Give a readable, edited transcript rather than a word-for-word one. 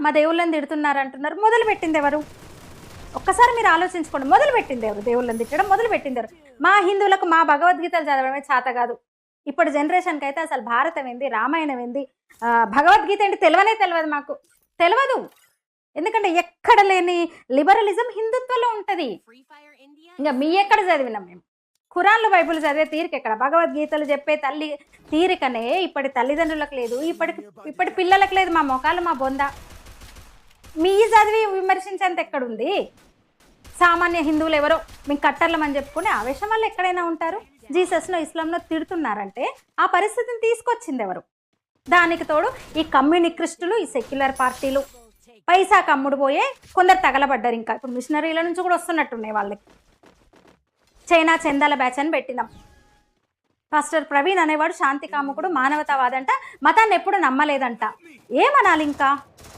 మా దేవుళ్ళని తిడుతున్నారు అంటున్నారు. మొదలు పెట్టింది ఎవరు? ఒక్కసారి మీరు ఆలోచించుకోండి. మొదలు పెట్టింది ఎవరు? దేవుళ్ళని తిట్టడం మొదలు పెట్టింది ఎవరు? మా హిందువులకు మా భగవద్గీతలు చదవడమే చేత కాదు. ఇప్పుడు జనరేషన్కి అయితే అసలు భారతం ఏంది, రామాయణం ఏంది, భగవద్గీత ఏంటి తెలియదు మాకు. తెలియదు. ఎందుకంటే ఎక్కడ లేని లిబరలిజం హిందుత్వంలో ఉంటుంది. ఇంకా మీ ఎక్కడ చదివినాం మేము? ఖురాన్లు బైబుల్ చదివే తీరిక ఎక్కడ? భగవద్గీతలు చెప్పే తీరికనే ఇప్పటి తల్లిదండ్రులకు లేదు, ఇప్పటి పిల్లలకు లేదు. మా మొఖాలు మా బొంద. మీ చదివి విమర్శించేంత ఎక్కడుంది? సామాన్య హిందువులు ఎవరో మేము కట్టర్లమని చెప్పుకుని ఆవేశం వల్ల ఎక్కడైనా ఉంటారు. జీసస్ను ఇస్లాంలో తిడుతున్నారంటే ఆ పరిస్థితిని తీసుకొచ్చింది ఎవరు? దానికి తోడు ఈ కమ్యూనిస్టులు, ఈ సెక్యులర్ పార్టీలు పైసాకు అమ్ముడు పోయే కొందరు తగలబడ్డారు. ఇంకా ఇప్పుడు మిషనరీల నుంచి కూడా వస్తున్నట్టున్నాయి వాళ్ళకి. చైనా చందాల బ్యాచ్ అని పెట్టినాం. పాస్టర్ ప్రవీణ్ అనేవాడు శాంతి కాముకుడు, మానవతావాదంట, మతాన్ని ఎప్పుడు నమ్మలేదంట. ఏమనాలి ఇంకా?